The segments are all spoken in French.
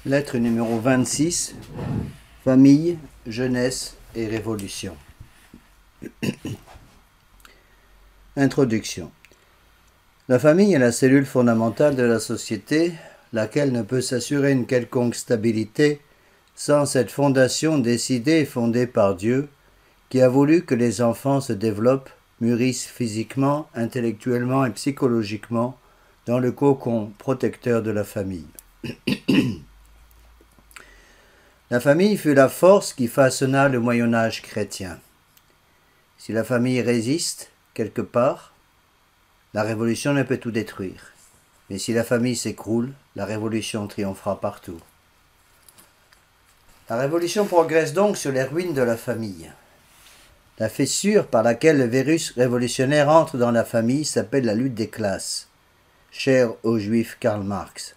Lettre numéro 26, Famille, jeunesse et révolution. Introduction. La famille est la cellule fondamentale de la société, laquelle ne peut s'assurer une quelconque stabilité sans cette fondation décidée et fondée par Dieu, qui a voulu que les enfants se développent, mûrissent physiquement, intellectuellement et psychologiquement dans le cocon protecteur de la famille. La famille fut la force qui façonna le Moyen-Âge chrétien. Si la famille résiste quelque part, la révolution ne peut tout détruire. Mais si la famille s'écroule, la révolution triomphera partout. La révolution progresse donc sur les ruines de la famille. La fissure par laquelle le virus révolutionnaire entre dans la famille s'appelle la lutte des classes, chère au juif Karl Marx.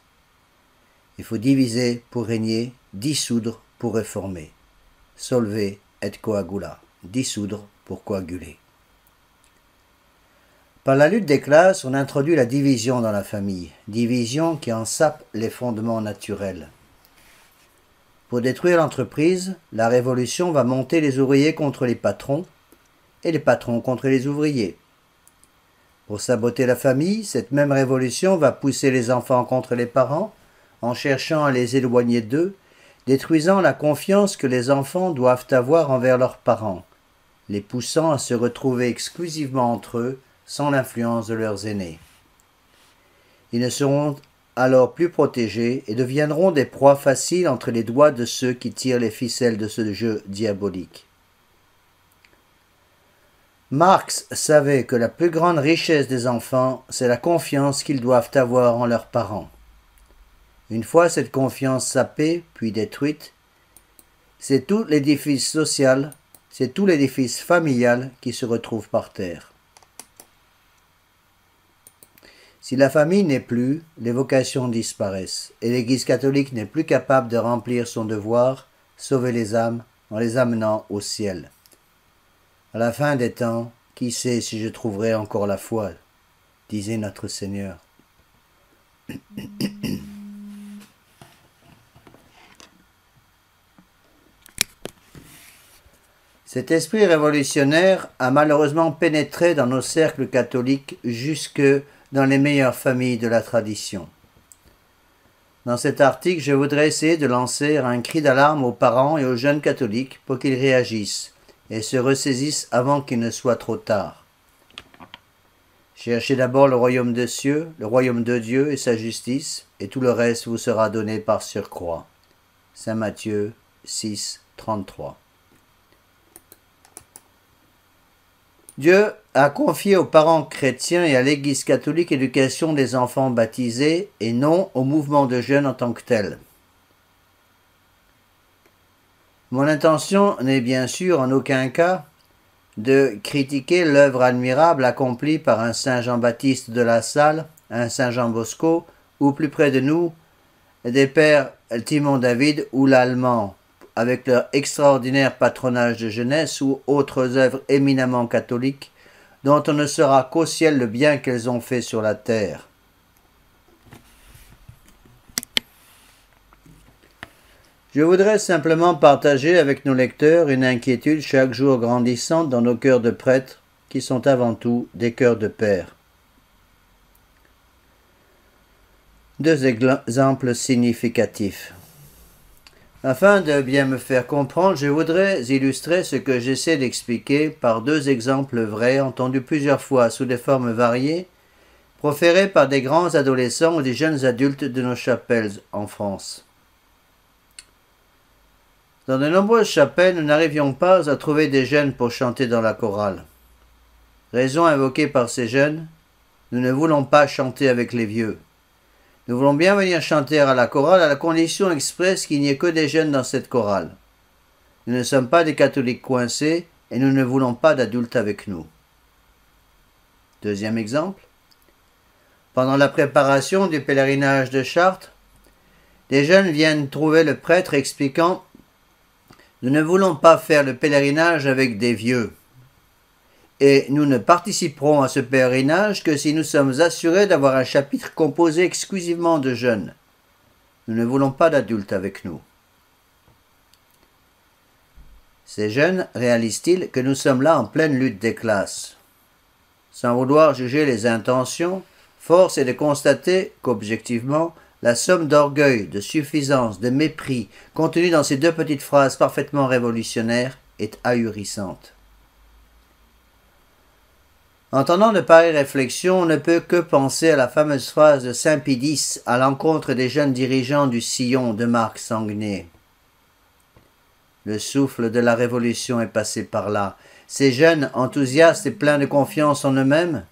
Il faut diviser pour régner, dissoudre pour réformer. Solve et coagula, dissoudre pour coaguler. Par la lutte des classes, on introduit la division dans la famille, division qui en sape les fondements naturels. Pour détruire l'entreprise, la révolution va monter les ouvriers contre les patrons et les patrons contre les ouvriers. Pour saboter la famille, cette même révolution va pousser les enfants contre les parents en cherchant à les éloigner d'eux, détruisant la confiance que les enfants doivent avoir envers leurs parents, les poussant à se retrouver exclusivement entre eux sans l'influence de leurs aînés. Ils ne seront alors plus protégés et deviendront des proies faciles entre les doigts de ceux qui tirent les ficelles de ce jeu diabolique. Marx savait que la plus grande richesse des enfants, c'est la confiance qu'ils doivent avoir en leurs parents. Une fois cette confiance sapée, puis détruite, c'est tout l'édifice social, c'est tout l'édifice familial qui se retrouve par terre. Si la famille n'est plus, les vocations disparaissent, et l'Église catholique n'est plus capable de remplir son devoir, sauver les âmes en les amenant au ciel. À la fin des temps, qui sait si je trouverai encore la foi, disait notre Seigneur. Cet esprit révolutionnaire a malheureusement pénétré dans nos cercles catholiques jusque dans les meilleures familles de la tradition. Dans cet article, je voudrais essayer de lancer un cri d'alarme aux parents et aux jeunes catholiques pour qu'ils réagissent et se ressaisissent avant qu'il ne soit trop tard. Cherchez d'abord le royaume des cieux, le royaume de Dieu et sa justice, et tout le reste vous sera donné par surcroît. Saint Matthieu 6, 33. Dieu a confié aux parents chrétiens et à l'Église catholique l'éducation des enfants baptisés et non au mouvement de jeunes en tant que tel. Mon intention n'est bien sûr en aucun cas de critiquer l'œuvre admirable accomplie par un Saint Jean-Baptiste de La Salle, un Saint Jean Bosco, ou plus près de nous, des pères Timon David ou l'Allemand, avec leur extraordinaire patronage de jeunesse ou autres œuvres éminemment catholiques, dont on ne saura qu'au ciel le bien qu'elles ont fait sur la terre. Je voudrais simplement partager avec nos lecteurs une inquiétude chaque jour grandissante dans nos cœurs de prêtres, qui sont avant tout des cœurs de pères. Deux exemples significatifs. Afin de bien me faire comprendre, je voudrais illustrer ce que j'essaie d'expliquer par deux exemples vrais, entendus plusieurs fois sous des formes variées, proférés par des grands adolescents ou des jeunes adultes de nos chapelles en France. Dans de nombreuses chapelles, nous n'arrivions pas à trouver des jeunes pour chanter dans la chorale. Raison invoquée par ces jeunes, nous ne voulons pas chanter avec les vieux. Nous voulons bien venir chanter à la chorale à la condition expresse qu'il n'y ait que des jeunes dans cette chorale. Nous ne sommes pas des catholiques coincés et nous ne voulons pas d'adultes avec nous. Deuxième exemple. Pendant la préparation du pèlerinage de Chartres, des jeunes viennent trouver le prêtre expliquant « Nous ne voulons pas faire le pèlerinage avec des vieux. Et nous ne participerons à ce pèlerinage que si nous sommes assurés d'avoir un chapitre composé exclusivement de jeunes. Nous ne voulons pas d'adultes avec nous. Ces jeunes réalisent-ils que nous sommes là en pleine lutte des classes? Sans vouloir juger les intentions, force est de constater qu'objectivement, la somme d'orgueil, de suffisance, de mépris contenue dans ces deux petites phrases parfaitement révolutionnaires est ahurissante. Entendant de pareilles réflexions, on ne peut que penser à la fameuse phrase de saint Pie X à l'encontre des jeunes dirigeants du Sillon de Marc Sanguinet. Le souffle de la Révolution est passé par là. Ces jeunes, enthousiastes et pleins de confiance en eux-mêmes,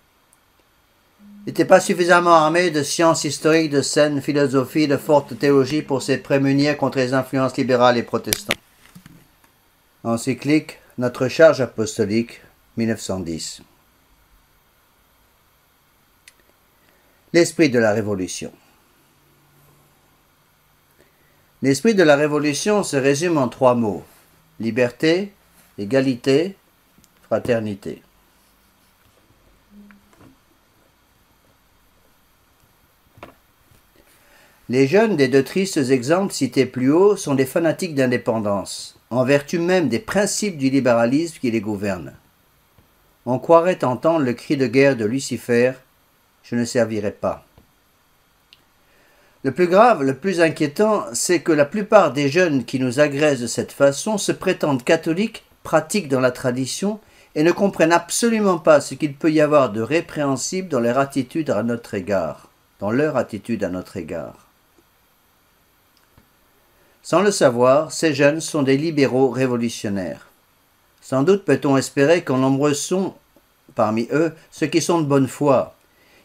n'étaient pas suffisamment armés de sciences historiques, de saine philosophie, de forte théologie pour se prémunir contre les influences libérales et protestantes. Encyclique, Notre charge apostolique, 1910. L'esprit de la Révolution. L'esprit de la Révolution se résume en 3 mots: liberté, égalité, fraternité. Les jeunes des 2 tristes exemples cités plus haut sont des fanatiques d'indépendance, en vertu même des principes du libéralisme qui les gouvernent. On croirait entendre le cri de guerre de Lucifer: je ne servirai pas. Le plus grave, le plus inquiétant, c'est que la plupart des jeunes qui nous agressent de cette façon se prétendent catholiques, pratiquent dans la tradition et ne comprennent absolument pas ce qu'il peut y avoir de répréhensible dans leur attitude à notre égard. Sans le savoir, ces jeunes sont des libéraux révolutionnaires. Sans doute peut-on espérer qu'en nombreux sont, parmi eux, ceux qui sont de bonne foi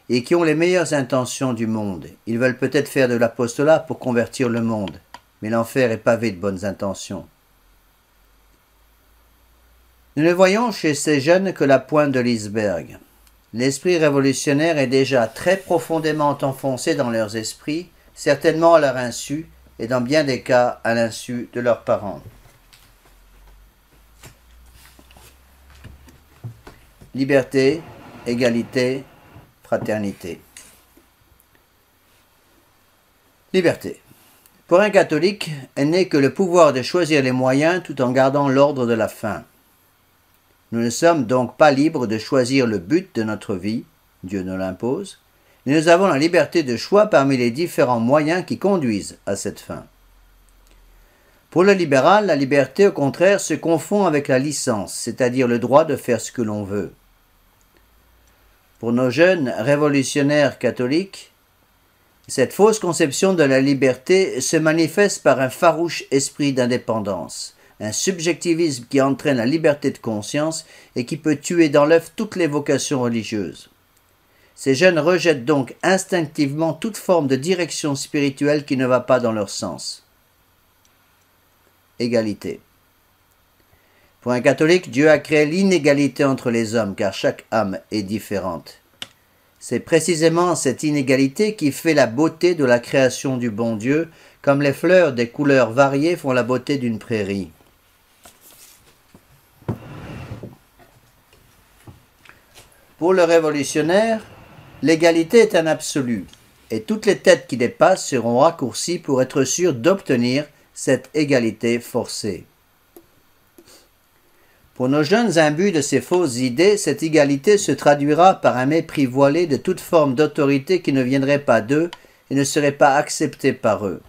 et qui ont les meilleures intentions du monde. Ils veulent peut-être faire de l'apostolat pour convertir le monde, mais l'enfer est pavé de bonnes intentions. Nous ne voyons chez ces jeunes que la pointe de l'iceberg. L'esprit révolutionnaire est déjà très profondément enfoncé dans leurs esprits, certainement à leur insu, et dans bien des cas à l'insu de leurs parents. Liberté, égalité, fraternité. Liberté. Pour un catholique, elle n'est que le pouvoir de choisir les moyens tout en gardant l'ordre de la fin. Nous ne sommes donc pas libres de choisir le but de notre vie, Dieu nous l'impose, mais nous avons la liberté de choix parmi les différents moyens qui conduisent à cette fin. Pour le libéral, la liberté, au contraire, se confond avec la licence, c'est-à-dire le droit de faire ce que l'on veut. Pour nos jeunes révolutionnaires catholiques, cette fausse conception de la liberté se manifeste par un farouche esprit d'indépendance, un subjectivisme qui entraîne la liberté de conscience et qui peut tuer dans l'œuf toutes les vocations religieuses. Ces jeunes rejettent donc instinctivement toute forme de direction spirituelle qui ne va pas dans leur sens. Égalité. Pour un catholique, Dieu a créé l'inégalité entre les hommes, car chaque âme est différente. C'est précisément cette inégalité qui fait la beauté de la création du bon Dieu, comme les fleurs des couleurs variées font la beauté d'une prairie. Pour le révolutionnaire, l'égalité est un absolu, et toutes les têtes qui dépassent seront raccourcies pour être sûres d'obtenir cette égalité forcée. Pour nos jeunes imbus de ces fausses idées, cette égalité se traduira par un mépris voilé de toute forme d'autorité qui ne viendrait pas d'eux et ne serait pas acceptée par eux.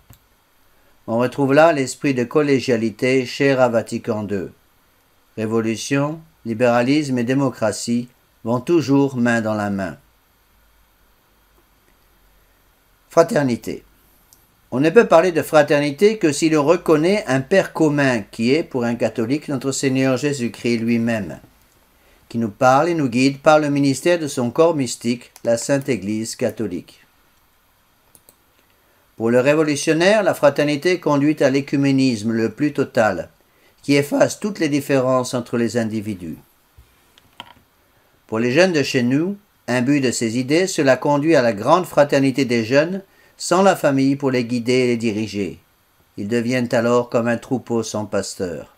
On retrouve là l'esprit de collégialité cher à Vatican II. Révolution, libéralisme et démocratie vont toujours main dans la main. Fraternité. On ne peut parler de fraternité que si l'on reconnaît un Père commun qui est, pour un catholique, notre Seigneur Jésus-Christ lui-même, qui nous parle et nous guide par le ministère de son corps mystique, la Sainte Église catholique. Pour le révolutionnaire, la fraternité conduit à l'écuménisme le plus total, qui efface toutes les différences entre les individus. Pour les jeunes de chez nous, imbus de ces idées, cela conduit à la grande fraternité des jeunes, sans la famille pour les guider et les diriger. Ils deviennent alors comme un troupeau sans pasteur.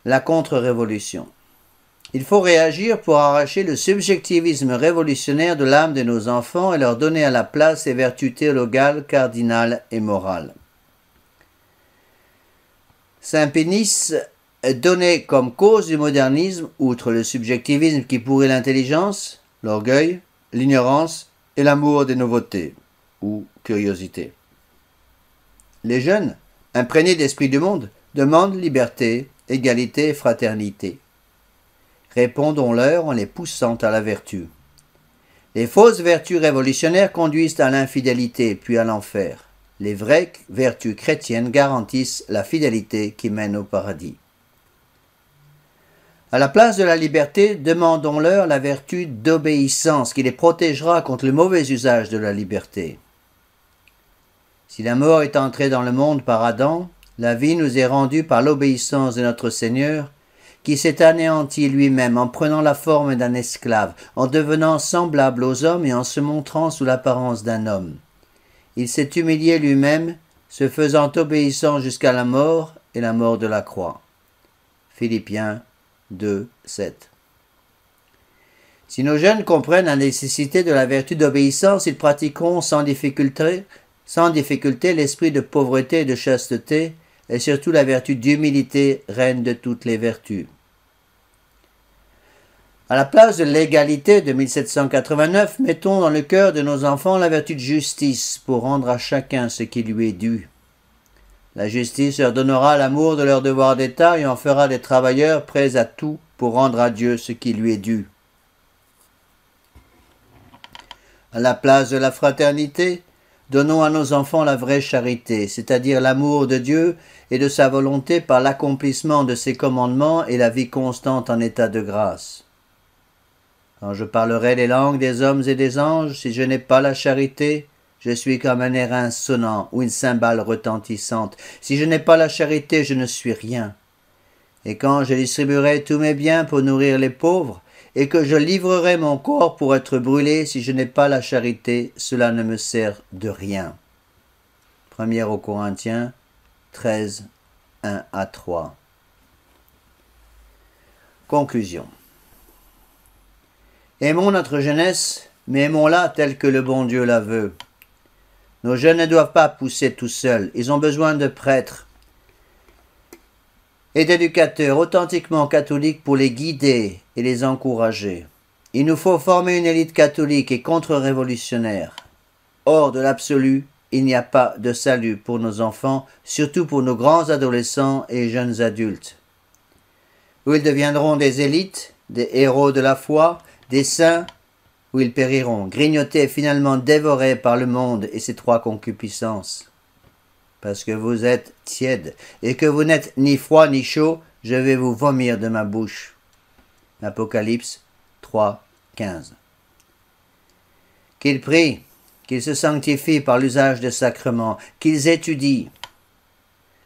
La contre-révolution. Il faut réagir pour arracher le subjectivisme révolutionnaire de l'âme de nos enfants et leur donner à la place les vertus théologales, cardinales et morales. Saint Pénice donnait comme cause du modernisme, outre le subjectivisme qui pourrit l'intelligence, l'orgueil, l'ignorance et l'amour des nouveautés, ou curiosité. Les jeunes, imprégnés d'esprit du monde, demandent liberté, égalité et fraternité. Répondons-leur en les poussant à la vertu. Les fausses vertus révolutionnaires conduisent à l'infidélité, puis à l'enfer. Les vraies vertus chrétiennes garantissent la fidélité qui mène au paradis. À la place de la liberté, demandons-leur la vertu d'obéissance qui les protégera contre le mauvais usage de la liberté. Si la mort est entrée dans le monde par Adam, la vie nous est rendue par l'obéissance de notre Seigneur, qui s'est anéanti lui-même en prenant la forme d'un esclave, en devenant semblable aux hommes et en se montrant sous l'apparence d'un homme. Il s'est humilié lui-même, se faisant obéissant jusqu'à la mort et la mort de la croix. Philippiens 2, 7. Si nos jeunes comprennent la nécessité de la vertu d'obéissance, ils pratiqueront sans difficulté l'esprit de pauvreté et de chasteté, et surtout la vertu d'humilité, reine de toutes les vertus. À la place de l'égalité de 1789, mettons dans le cœur de nos enfants la vertu de justice pour rendre à chacun ce qui lui est dû. La justice leur donnera l'amour de leur devoir d'État et en fera des travailleurs prêts à tout pour rendre à Dieu ce qui lui est dû. À la place de la fraternité, donnons à nos enfants la vraie charité, c'est-à-dire l'amour de Dieu et de sa volonté par l'accomplissement de ses commandements et la vie constante en état de grâce. Quand je parlerai les langues des hommes et des anges, si je n'ai pas la charité, je suis comme un airain sonnant ou une cymbale retentissante. Si je n'ai pas la charité, je ne suis rien. Et quand je distribuerai tous mes biens pour nourrir les pauvres, et que je livrerai mon corps pour être brûlé, si je n'ai pas la charité, cela ne me sert de rien. 1 aux Corinthiens 13, 1 à 3. Conclusion. Aimons notre jeunesse, mais aimons-la telle que le bon Dieu la veut. Nos jeunes ne doivent pas pousser tout seuls, ils ont besoin de prêtres et d'éducateurs authentiquement catholiques pour les guider et les encourager. Il nous faut former une élite catholique et contre-révolutionnaire. Hors de l'absolu, il n'y a pas de salut pour nos enfants, surtout pour nos grands adolescents et jeunes adultes. Où ils deviendront des élites, des héros de la foi, des saints, où ils périront, grignotés et finalement dévorés par le monde et ses trois concupiscences. Parce que vous êtes tièdes et que vous n'êtes ni froid ni chaud, je vais vous vomir de ma bouche. Apocalypse 3, 15. Qu'ils prient, qu'ils se sanctifient par l'usage des sacrements, qu'ils étudient.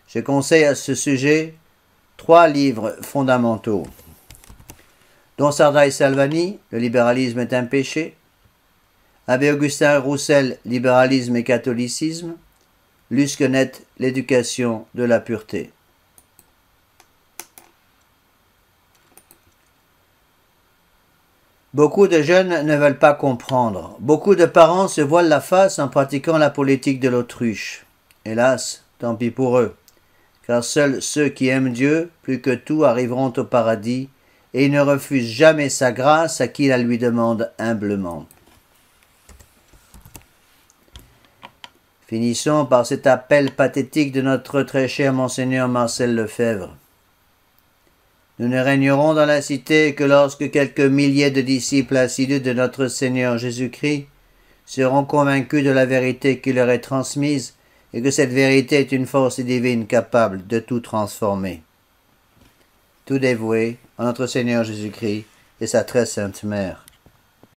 Je conseille à ce sujet 3 livres fondamentaux. Don Sardaï Salvani, Le libéralisme est un péché. Abbé Augustin Roussel, Libéralisme et catholicisme. Lusquenet, L'éducation de la pureté. Beaucoup de jeunes ne veulent pas comprendre. Beaucoup de parents se voilent la face en pratiquant la politique de l'autruche. Hélas, tant pis pour eux, car seuls ceux qui aiment Dieu plus que tout arriveront au paradis, et il ne refuse jamais sa grâce à qui la lui demande humblement. Finissons par cet appel pathétique de notre très cher Monseigneur Marcel Lefebvre. Nous ne régnerons dans la cité que lorsque quelques milliers de disciples assidus de notre Seigneur Jésus-Christ seront convaincus de la vérité qui leur est transmise et que cette vérité est une force divine capable de tout transformer. Tout dévoué à notre Seigneur Jésus-Christ et sa très sainte Mère.